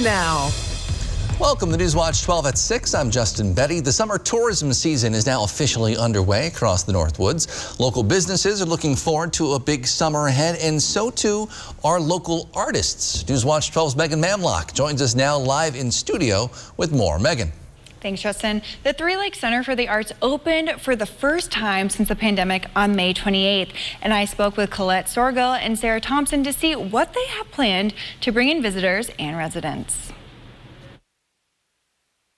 Now. Welcome to Newswatch 12 at 6. I'm Justin Betty. The summer tourism season is now officially underway across the Northwoods. Local businesses are looking forward to a big summer ahead, and so too are local artists. Newswatch 12's Megan Mamlock joins us now live in studio with more. Megan. Thanks, Justin. The Three Lakes Center for the Arts opened for the first time since the pandemic on May 28th. And I spoke with Colette Sorgel and Sarah Thompson to see what they have planned to bring in visitors and residents.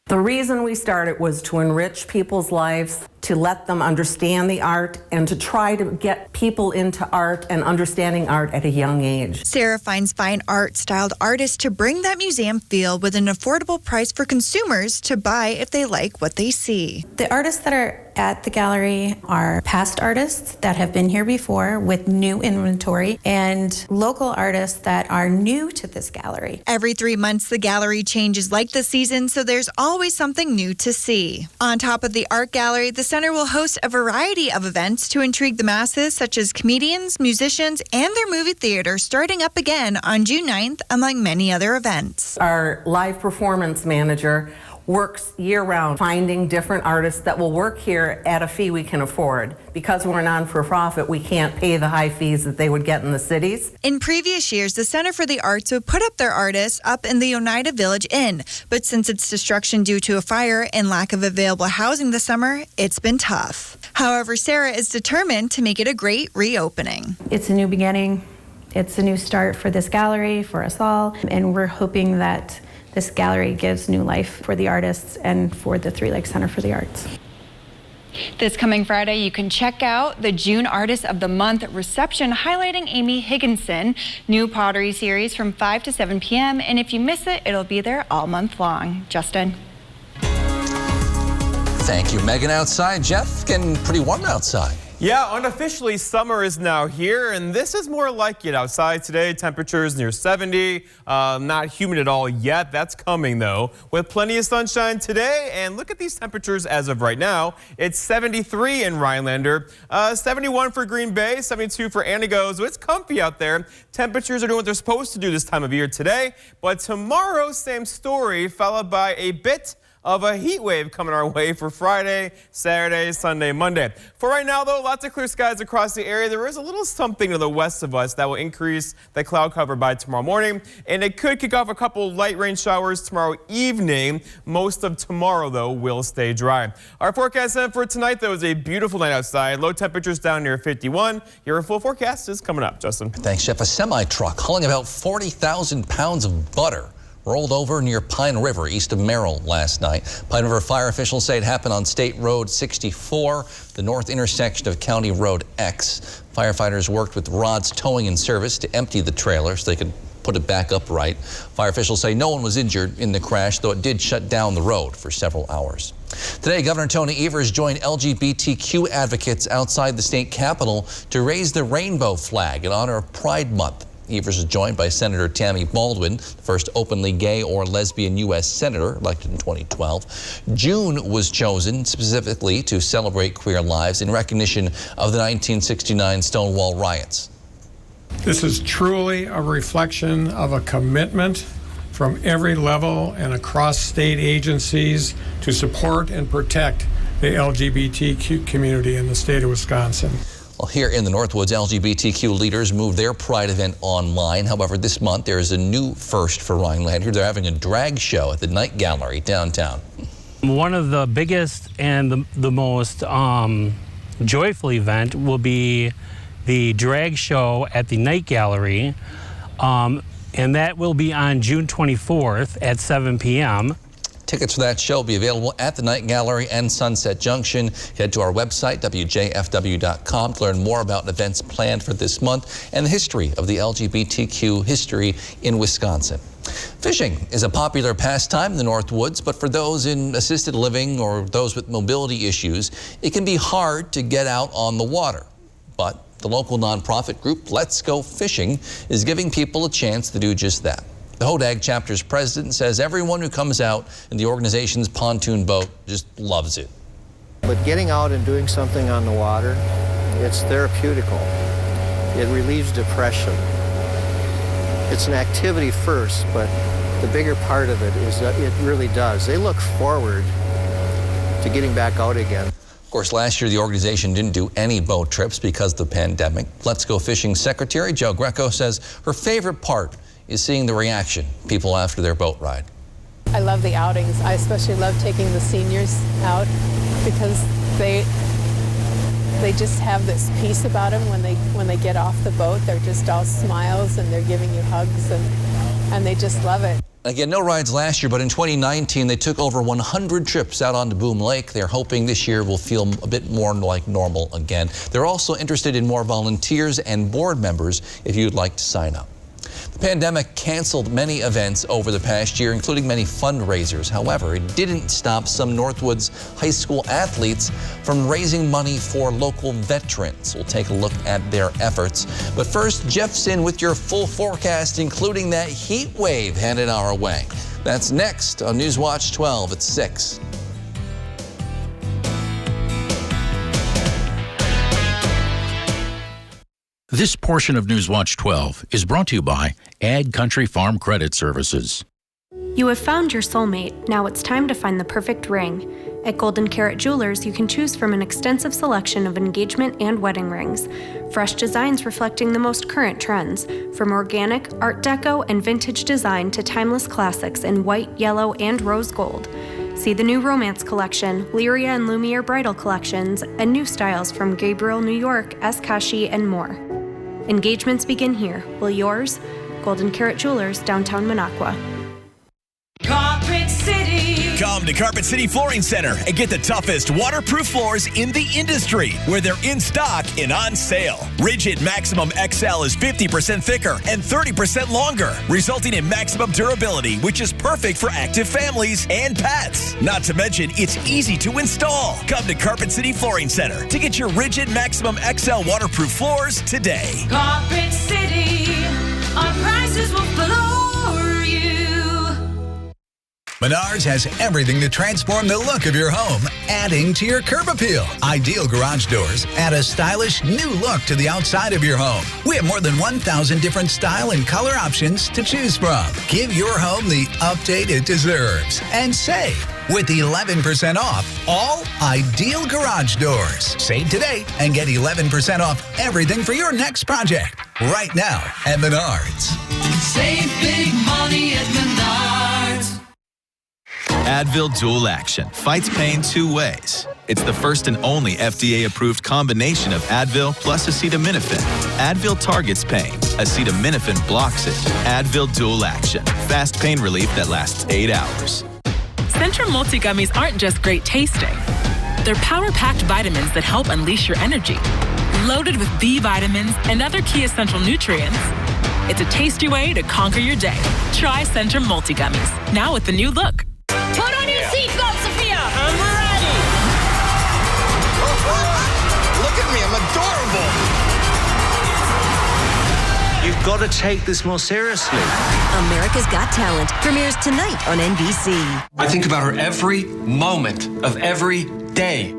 The reason we started was to enrich people's lives, to let them understand the art, and to try to get people into art and understanding art at a young age. Sarah finds fine art styled artists to bring that museum feel with an affordable price for consumers to buy if they like what they see. The artists that are at the gallery are past artists that have been here before with new inventory and local artists that are new to this gallery. Every 3 months, the gallery changes like the season, so there's always something new to see. On top of the art gallery, the center will host a variety of events to intrigue the masses, such as comedians, musicians, and their movie theater starting up again on June 9th, among many other events. Our live performance manager works year-round, finding different artists that will work here at a fee we can afford. Because we're non-for-profit, we can't pay the high fees that they would get in the cities. In previous years, the Center for the Arts would put up their artists up in the Oneida Village Inn, but since its destruction due to a fire and lack of available housing this summer, it's been tough. However, Sarah is determined to make it a great reopening. It's a new beginning. It's a new start for this gallery, for us all, and we're hoping that this gallery gives new life for the artists and for the Three Lakes Center for the Arts. This coming Friday, you can check out the June Artist of the Month reception highlighting Amy Higginson, new pottery series from 5 to 7 p.m. And if you miss it, it'll be there all month long. Justin. Thank you, Megan. Outside, Jeff, getting pretty warm outside. Yeah, unofficially summer is now here, and this is more like it outside today. Temperatures near 70, not humid at all yet. That's coming though, with plenty of sunshine today. And look at these temperatures as of right now. It's 73 in Rhinelander, 71 for Green Bay, 72 for Antigo. So it's comfy out there. Temperatures are doing what they're supposed to do this time of year today, but tomorrow, same story, followed by a bit of a heat wave coming our way for Friday, Saturday, Sunday, Monday. For right now, though, lots of clear skies across the area. There is a little something to the west of us that will increase the cloud cover by tomorrow morning, and it could kick off a couple light rain showers tomorrow evening. Most of tomorrow, though, will stay dry. Our forecast for tonight, though, is a beautiful night outside. Low temperatures down near 51. Your full forecast is coming up, Justin. Thanks, Jeff. A semi-truck hauling about 40,000 pounds of butter rolled over near Pine River, east of Merrill last night. Pine River fire officials say it happened on State Road 64, the north intersection of County Road X. Firefighters worked with rods towing in service to empty the trailer so they could put it back upright. Fire officials say no one was injured in the crash, though it did shut down the road for several hours. Today, Governor Tony Evers joined LGBTQ advocates outside the state capitol to raise the rainbow flag in honor of Pride Month. Evers is joined by Senator Tammy Baldwin, the first openly gay or lesbian U.S. senator elected in 2012. June was chosen specifically to celebrate queer lives in recognition of the 1969 Stonewall riots. This is truly a reflection of a commitment from every level and across state agencies to support and protect the LGBTQ community in the state of Wisconsin. Well, here in the Northwoods, LGBTQ leaders moved their Pride event online. However, this month there is a new first for Rhinelander. They're having a drag show at the Night Gallery downtown. One of the biggest and the most joyful event will be the drag show at the Night Gallery, and that will be on June 24th at 7 p.m. Tickets for that show will be available at the Night Gallery and Sunset Junction. Head to our website, WJFW.com, to learn more about events planned for this month and the history of the LGBTQ history in Wisconsin. Fishing is a popular pastime in the Northwoods, but for those in assisted living or those with mobility issues, it can be hard to get out on the water. But the local nonprofit group Let's Go Fishing is giving people a chance to do just that. The Hodag chapter's president says everyone who comes out in the organization's pontoon boat just loves it. But getting out and doing something on the water, it's therapeutical. It relieves depression. It's an activity first, but the bigger part of it is that it really does. They look forward to getting back out again. Of course, last year the organization didn't do any boat trips because of the pandemic. Let's Go Fishing Secretary Joe Greco says her favorite part is seeing the reaction of people after their boat ride. I love the outings. I especially love taking the seniors out because they just have this peace about them when they get off the boat. They're just all smiles and they're giving you hugs and they just love it. Again, no rides last year, but in 2019 they took over 100 trips out onto Boom Lake. They're hoping this year will feel a bit more like normal again. They're also interested in more volunteers and board members if you'd like to sign up. The pandemic canceled many events over the past year, including many fundraisers. However, it didn't stop some Northwoods high school athletes from raising money for local veterans. We'll take a look at their efforts. But first, Jeff's in with your full forecast, including that heat wave headed our way. That's next on Newswatch 12 at 6. This portion of Newswatch 12 is brought to you by Ag Country Farm Credit Services. You have found your soulmate. Now it's time to find the perfect ring. At Golden Carrot Jewelers, you can choose from an extensive selection of engagement and wedding rings. Fresh designs reflecting the most current trends, from organic, art deco, and vintage design to timeless classics in white, yellow, and rose gold. See the new Romance Collection, Lyria and Lumiere Bridal Collections, and new styles from Gabriel, New York, Eskashi, and more. Engagements begin here. Will yours? Golden Carrot Jewelers, downtown Minocqua. Carpet City. Come to Carpet City Flooring Center and get the toughest waterproof floors in the industry, where they're in stock and on sale. Rigid Maximum XL is 50% thicker and 30% longer, resulting in maximum durability, which is perfect for active families and pets. Not to mention, it's easy to install. Come to Carpet City Flooring Center to get your Rigid Maximum XL waterproof floors today. Carpet City, our prices will floor you. Menards has everything to transform the look of your home, adding to your curb appeal. Ideal garage doors add a stylish new look to the outside of your home. We have more than 1,000 different style and color options to choose from. Give your home the update it deserves and save with 11% off all Ideal garage doors. Save today and get 11% off everything for your next project right now at Menards. Save big money at Menards. Advil Dual Action fights pain two ways. It's the first and only FDA-approved combination of Advil plus acetaminophen. Advil targets pain. Acetaminophen blocks it. Advil Dual Action. Fast pain relief that lasts 8 hours. Centrum multi-gummies aren't just great tasting. They're power-packed vitamins that help unleash your energy. Loaded with B vitamins and other key essential nutrients. It's a tasty way to conquer your day. Try Centrum multi-gummies. Now with the new look. Put on your seatbelt, Sophia. I'm ready. Look at me, I'm adorable. You've got to take this more seriously. America's Got Talent premieres tonight on NBC. I think about her every moment of every day.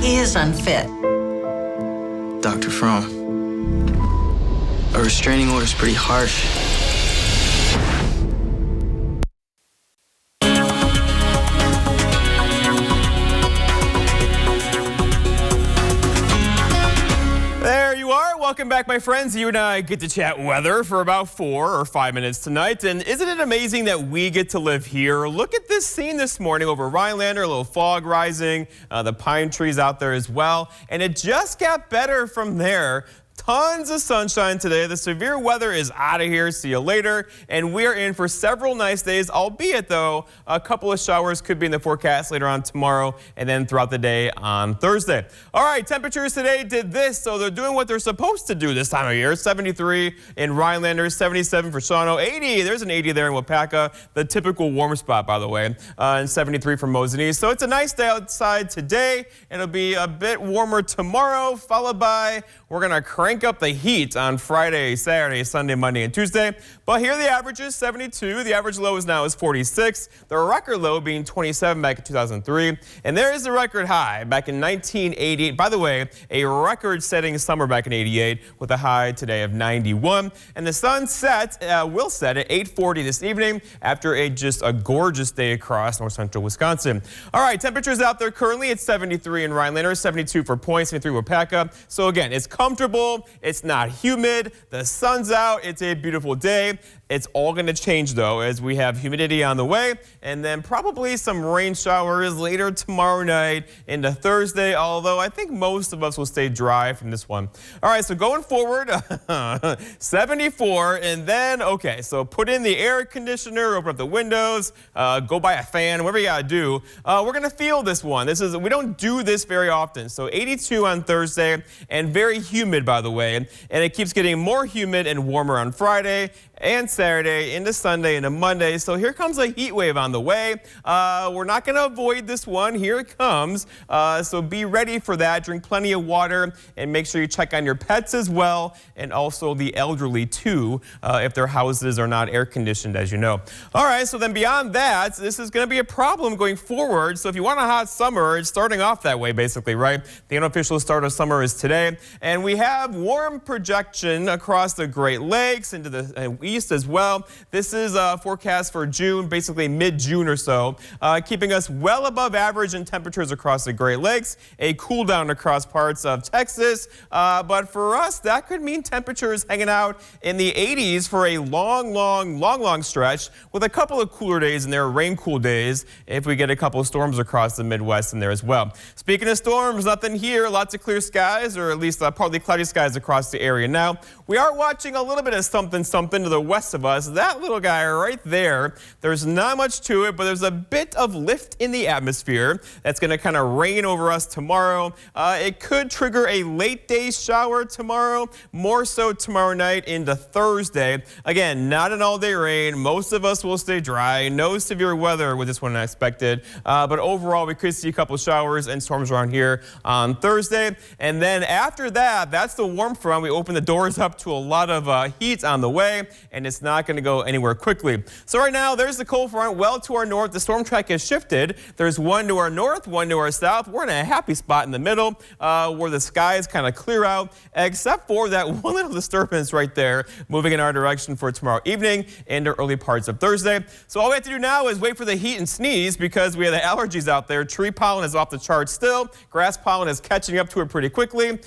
He is unfit. Dr. Fromm, a restraining order is pretty harsh. Welcome back, my friends. You and I get to chat weather for about 4 or 5 minutes tonight. And isn't it amazing that we get to live here? Look at this scene this morning over Rhinelander, a little fog rising, the pine trees out there as well. And it just got better from there. Tons of sunshine today. The severe weather is out of here. See you later. And we're in for several nice days, albeit, though, a couple of showers could be in the forecast later on tomorrow and then throughout the day on Thursday. All right, temperatures today did this, so they're doing what they're supposed to do this time of year. 73 in Rhinelander, 77 for Shawano, 80. There's an 80 there in Wapaka, the typical warm spot, by the way, and 73 for Mosinee. So it's a nice day outside today. It'll be a bit warmer tomorrow, followed by we're going to crank crank up the heat on Friday, Saturday, Sunday, Monday, and Tuesday. But here are the averages, 72. The average low now is 46. The record low being 27 back in 2003. And there is the record high back in 1988. By the way, a record-setting summer back in 88 with a high today of 91. And the sun will set at 8:40 this evening after just a gorgeous day across north central Wisconsin. All right, temperatures out there currently, it's 73 in Rhinelander, 72 for Point, 73 Wapaka. So again, it's comfortable, it's not humid, the sun's out, it's a beautiful day. It's all going to change, though, as we have humidity on the way and then probably some rain showers later tomorrow night into Thursday, although I think most of us will stay dry from this one. All right, so going forward, 74, and then, okay, so put in the air conditioner, open up the windows, go buy a fan, whatever you got to do. We're going to feel this one. We don't do this very often. So 82 on Thursday and very humid, by the way, and it keeps getting more humid and warmer on Friday and Saturday into Sunday into Monday. So here comes a heat wave on the way. We're not going to avoid this one. Here it comes. So be ready for that. Drink plenty of water and make sure you check on your pets as well, and also the elderly too, if their houses are not air conditioned, as you know. All right, so then beyond that, this is going to be a problem going forward. So if you want a hot summer, it's starting off that way basically, right? The unofficial start of summer is today, and we have warm projection across the Great Lakes into the east as well. This is a forecast for June, basically mid-June or so, keeping us well above average in temperatures across the Great Lakes, a cool down across parts of Texas, but for us, that could mean temperatures hanging out in the 80s for a long stretch, with a couple of cooler days in there, rain-cool days, if we get a couple of storms across the Midwest in there as well. Speaking of storms, nothing here, lots of clear skies, or at least partly cloudy skies across the area. Now, we are watching a little bit of something to the west of us. That little guy right there, there's not much to it, but there's a bit of lift in the atmosphere that's going to kind of rain over us tomorrow. It could trigger a late day shower tomorrow, more so tomorrow night into Thursday. Again, not an all-day rain. Most of us will stay dry. No severe weather with this one expected, but overall we could see a couple showers and storms around here on Thursday. And then after that, that's the warm front. We open the doors up to a lot of heat on the way, and it's not going to go anywhere quickly. So right now, there's the cold front well to our north. The storm track has shifted. There's one to our north, one to our south. We're in a happy spot in the middle where the skies kind of clear out, except for that one little disturbance right there moving in our direction for tomorrow evening into early parts of Thursday. So all we have to do now is wait for the heat and sneeze, because we have the allergies out there. Tree pollen is off the charts still. Grass pollen is catching up to it pretty quickly.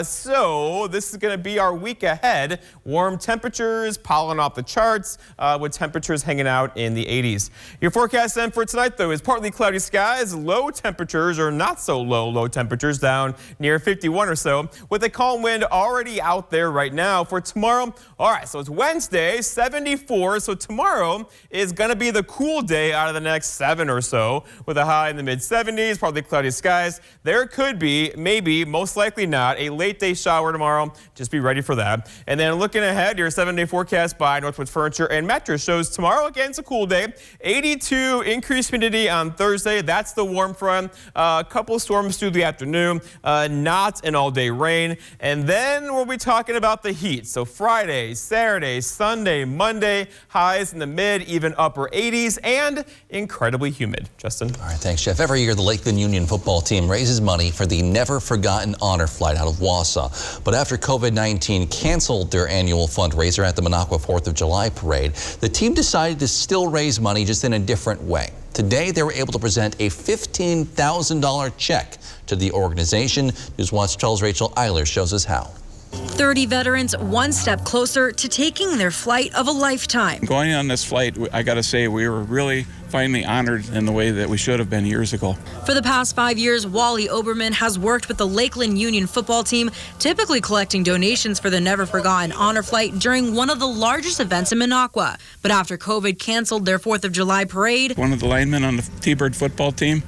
So this is going to be our week ahead. Warm temperatures, pollen off the charts, with temperatures hanging out in the 80s. Your forecast then for tonight, though, is partly cloudy skies, low temperatures, or not so low temperatures down near 51 or so, with a calm wind already out there right now. For tomorrow, all right, so it's Wednesday, 74, so tomorrow is going to be the cool day out of the next 7 or so, with a high in the mid-70s, partly cloudy skies. There could be, maybe, most likely not, a late day shower tomorrow. Just be ready for that. And then looking ahead, your 7-day forecast by Northwoods Furniture and Mattress shows tomorrow, again, it's a cool day. 82, increased humidity on Thursday. That's the warm front. A couple storms through the afternoon, not an all-day rain. And then we'll be talking about the heat. So Friday, Saturday, Sunday, Monday, highs in the mid, even upper 80s, and incredibly humid. Justin? All right, thanks, Jeff. Every year, the Lakeland Union football team raises money for the Never Forgotten Honor Flight out of Wausau. But after COVID-19 canceled their annual fundraiser at the Minocqua 4th of July parade, the team decided to still raise money, just in a different way. Today, they were able to present a $15,000 check to the organization. Newswatch 12's Rachel Eiler shows us how. 30 veterans one step closer to taking their flight of a lifetime. Going on this flight, I got to say, we were really finally honored in the way that we should have been years ago. For the past 5 years, Wally Oberman has worked with the Lakeland Union football team, typically collecting donations for the Never Forgotten Honor Flight during one of the largest events in Minocqua. But after COVID canceled their 4th of July parade, one of the linemen on the T-Bird football team,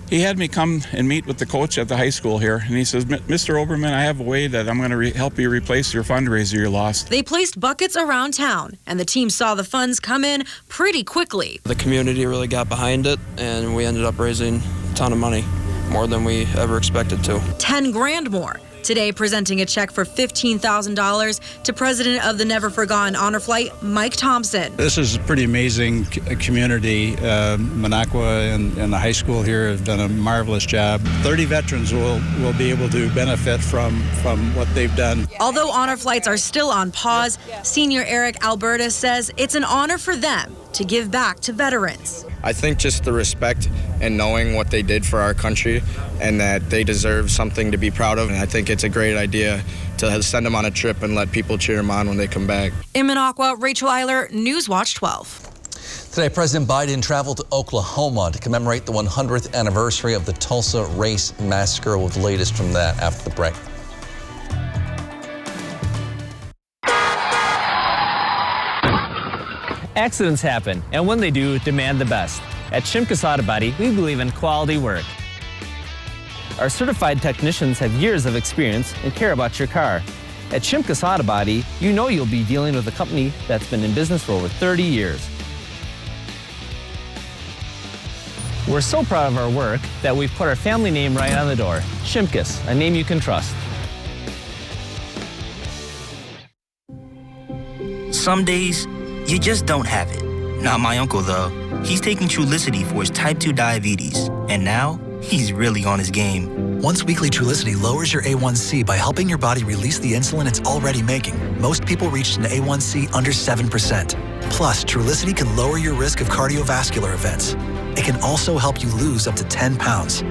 he had me come and meet with the coach at the high school here, and he says, Mr. Oberman, I have a way that I'm going to help you replace your fundraiser you lost. They placed buckets around town, and the team saw the funds come in pretty quickly. The community really got behind it, and we ended up raising a ton of money, more than we ever expected to. 10 grand more. today presenting a check for $15,000 to President of the Never Forgotten Honor Flight, Mike Thompson. This is a pretty amazing community. Minocqua and the high school here have done a marvelous job. 30 veterans will be able to benefit from what they've done. Although honor flights are still on pause, Senior Eric Alberta says it's an honor for them to give back to veterans. I think just the respect and knowing what they did for our country and that they deserve something to be proud of. And I think it's a great idea to send them on a trip and let people cheer them on when they come back. In Minocqua, Rachel Eiler, Newswatch 12. Today, President Biden traveled to Oklahoma to commemorate the 100th anniversary of the Tulsa Race Massacre. With the latest from that after the break. Accidents happen, and when they do, demand the best. At Shimkus Auto Body, we believe in quality work. Our certified technicians have years of experience and care about your car. At Shimkus Auto Body, you know you'll be dealing with a company that's been in business for over 30 years. We're so proud of our work that we've put our family name right on the door. Shimkus, a name you can trust. Some days, you just don't have it. Not my uncle, though. He's taking Trulicity for his type 2 diabetes, and now he's really on his game. Once weekly Trulicity lowers your A1C by helping your body release the insulin it's already making. Most people reached an A1C under 7%. Plus, Trulicity can lower your risk of cardiovascular events. It can also help you lose up to 10 pounds.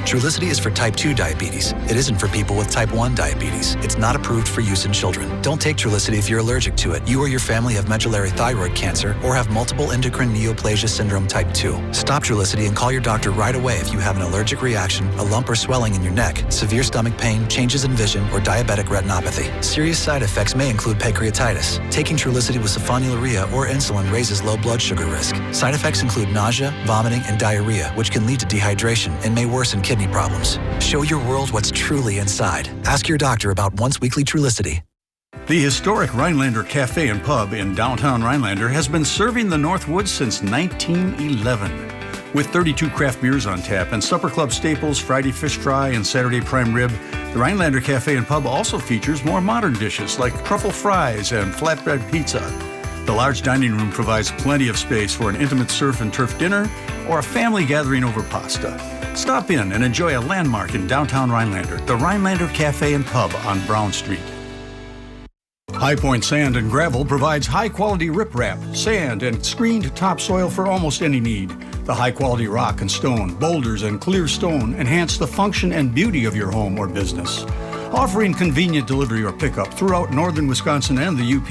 Trulicity is for type 2 diabetes. It isn't for people with type 1 diabetes. It's not approved for use in children. Don't take Trulicity if you're allergic to it. You or your family have medullary thyroid cancer or have multiple endocrine neoplasia syndrome type 2. Stop Trulicity and call your doctor right away if you have an allergic reaction, a lump or swelling in your neck, severe stomach pain, changes in vision, or diabetic retinopathy. Serious side effects may include pancreatitis. Taking Trulicity with sulfonylurea or insulin raises low blood sugar risk. Side effects include nausea, vomiting, and diarrhea, which can lead to dehydration and may worsen kidney problems. Show your world what's truly inside. Ask your doctor about once weekly Trulicity. The historic Rhinelander Cafe and Pub in downtown Rhinelander has been serving the Northwoods since 1911. With 32 craft beers on tap and supper club staples, Friday fish fry and Saturday prime rib, the Rhinelander Cafe and Pub also features more modern dishes like truffle fries and flatbread pizza. The large dining room provides plenty of space for an intimate surf and turf dinner or a family gathering over pasta. Stop in and enjoy a landmark in downtown Rhinelander, the Rhinelander Cafe and Pub on Brown Street. High Point Sand and Gravel provides high-quality riprap, sand, and screened topsoil for almost any need. The high-quality rock and stone, boulders, and clear stone enhance the function and beauty of your home or business. Offering convenient delivery or pickup throughout northern Wisconsin and the UP,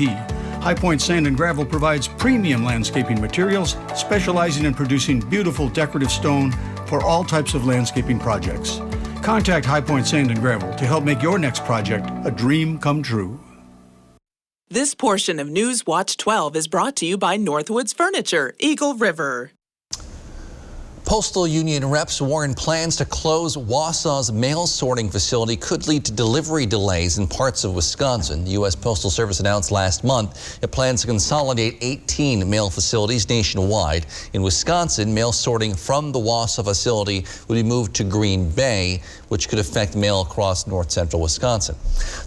High Point Sand and Gravel provides premium landscaping materials, specializing in producing beautiful decorative stone for all types of landscaping projects. Contact High Point Sand and Gravel to help make your next project a dream come true. This portion of News Watch 12 is brought to you by Northwoods Furniture, Eagle River. Postal Union reps warn plans to close Wausau's mail sorting facility could lead to delivery delays in parts of Wisconsin. The U.S. Postal Service announced last month it plans to consolidate 18 mail facilities nationwide. In Wisconsin, mail sorting from the Wausau facility would be moved to Green Bay, which could affect mail across north-central Wisconsin.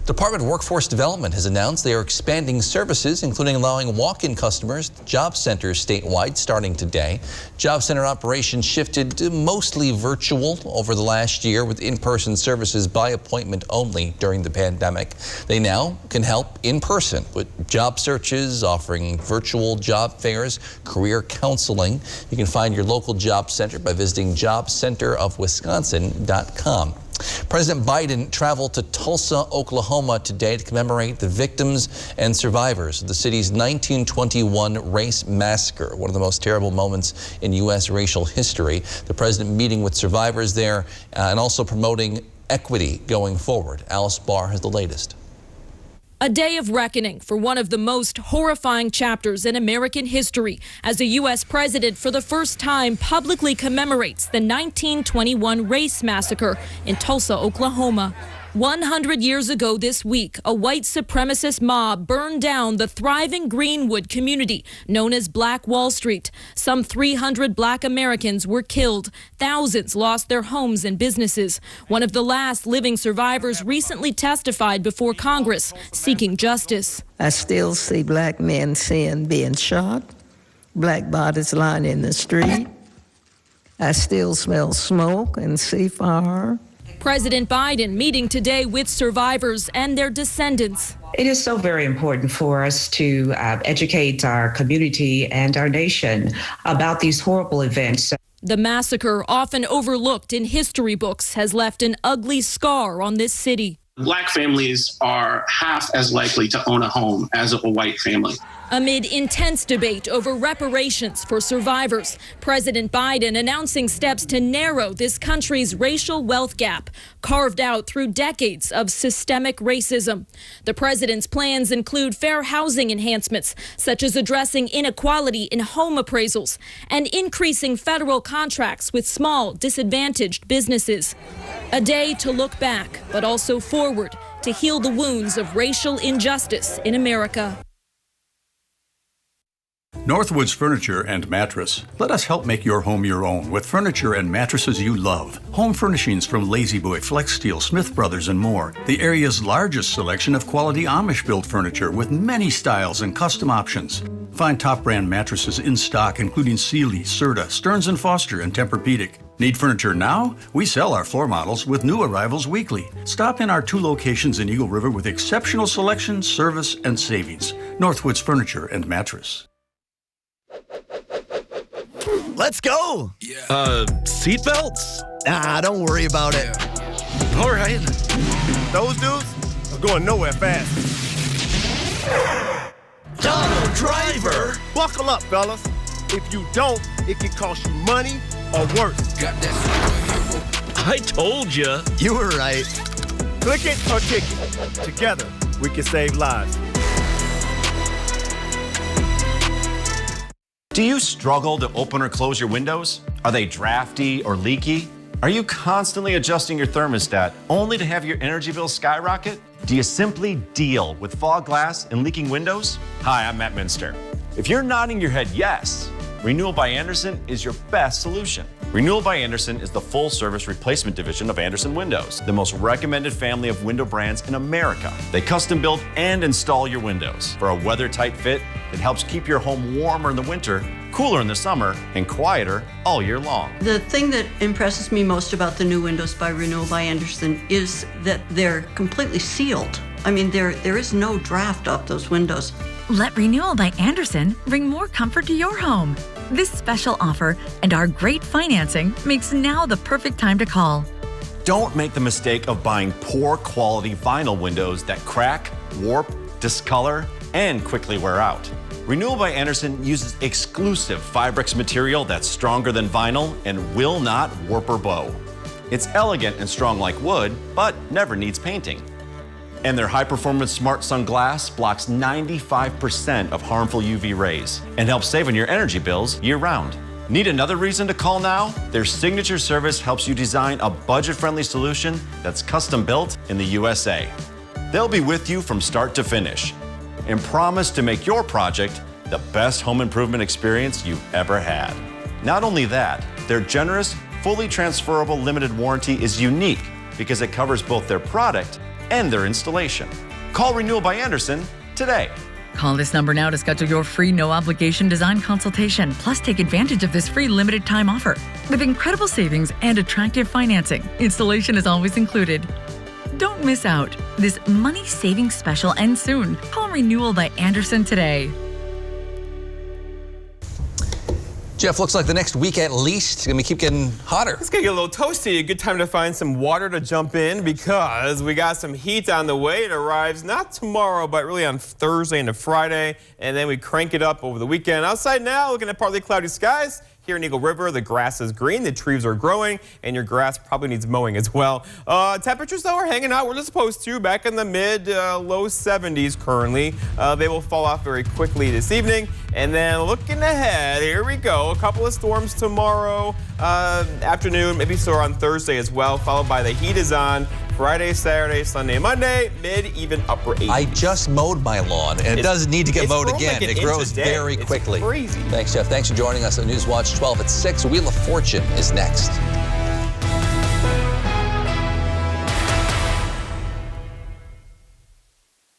The Department of Workforce Development has announced they are expanding services, including allowing walk-in customers to job centers statewide starting today. Job center operations shifted to mostly virtual over the last year, with in-person services by appointment only during the pandemic. They now can help in person with job searches, offering virtual job fairs, career counseling. You can find your local job center by visiting jobcenterofwisconsin.com. President Biden traveled to Tulsa, Oklahoma today to commemorate the victims and survivors of the city's 1921 race massacre, one of the most terrible moments in U.S. racial history. The president meeting with survivors there and also promoting equity going forward. Alice Barr has the latest. A day of reckoning for one of the most horrifying chapters in American history as the U.S. president for the first time publicly commemorates the 1921 race massacre in Tulsa, Oklahoma. 100 years ago this week, a white supremacist mob burned down the thriving Greenwood community known as Black Wall Street. Some 300 Black Americans were killed. Thousands lost their homes and businesses. One of the last living survivors recently testified before Congress seeking justice. I still see Black men being shot, Black bodies lying in the street. I still smell smoke and see fire. President Biden meeting today with survivors and their descendants. It is so very important for us to educate our community and our nation about these horrible events. The massacre, often overlooked in history books, has left an ugly scar on this city. Black families are half as likely to own a home as a white family. Amid intense debate over reparations for survivors, President Biden announcing steps to narrow this country's racial wealth gap, carved out through decades of systemic racism. The president's plans include fair housing enhancements, such as addressing inequality in home appraisals and increasing federal contracts with small, disadvantaged businesses. A day to look back, but also forward to heal the wounds of racial injustice in America. Northwoods Furniture and Mattress. Let us help make your home your own with furniture and mattresses you love. Home furnishings from Lazy Boy, Flex Steel, Smith Brothers, and more. The area's largest selection of quality Amish-built furniture with many styles and custom options. Find top brand mattresses in stock, including Sealy, Serta, Stearns & Foster, and Tempur-Pedic. Need furniture now? We sell our floor models with new arrivals weekly. Stop in our 2 locations in Eagle River with exceptional selection, service, and savings. Northwoods Furniture and Mattress. Let's go. Seatbelts? Nah, don't worry about it. All right. Those dudes are going nowhere fast. Donald Driver. Buckle up, fellas. If you don't, it can cost you money or worse. I told you. You were right. Click it or kick it. Together, we can save lives. Do you struggle to open or close your windows? Are they drafty or leaky? Are you constantly adjusting your thermostat only to have your energy bill skyrocket? Do you simply deal with fog glass and leaking windows? Hi, I'm Matt Minster. If you're nodding your head yes, Renewal by Andersen is your best solution. Renewal by Andersen is the full-service replacement division of Andersen Windows, the most recommended family of window brands in America. They custom build and install your windows for a weather-tight fit that helps keep your home warmer in the winter, cooler in the summer, and quieter all year long. The thing that impresses me most about the new windows by Renewal by Andersen is that they're completely sealed. I mean, there is no draft off those windows. Let Renewal by Andersen bring more comfort to your home. This special offer and our great financing makes now the perfect time to call. Don't make the mistake of buying poor quality vinyl windows that crack, warp, discolor, and quickly wear out. Renewal by Andersen uses exclusive Fibrex material that's stronger than vinyl and will not warp or bow. It's elegant and strong like wood, but never needs painting. And their high-performance Smart Sun Glass blocks 95% of harmful UV rays and helps save on your energy bills year-round. Need another reason to call now? Their signature service helps you design a budget-friendly solution that's custom-built in the USA. They'll be with you from start to finish and promise to make your project the best home improvement experience you've ever had. Not only that, their generous, fully transferable limited warranty is unique because it covers both their product and their installation. Call Renewal by Andersen today. Call this number now to schedule your free no-obligation design consultation. Plus, take advantage of this free limited-time offer. With incredible savings and attractive financing, installation is always included. Don't miss out. This money-saving special ends soon. Call Renewal by Andersen today. Jeff, looks like the next week at least is going to keep getting hotter. It's going to get a little toasty. A good time to find some water to jump in because we got some heat on the way. It arrives not tomorrow, but really on Thursday into Friday, and then we crank it up over the weekend. Outside now, looking at partly cloudy skies. Here in Eagle River, the grass is green, the trees are growing, and your grass probably needs mowing as well. Temperatures, though, are hanging out where they're supposed to, back in the mid-low 70s currently. They will fall off very quickly this evening. And then looking ahead, here we go. A couple of storms tomorrow afternoon, maybe so on Thursday as well, followed by the heat is on Friday, Saturday, Sunday, Monday, mid, even upper 80s. I just mowed my lawn, and it doesn't need to get mowed again. Like it grows very quickly. It's crazy. Thanks, Jeff. Thanks for joining us on Newswatch 12 at 6. Wheel of Fortune is next.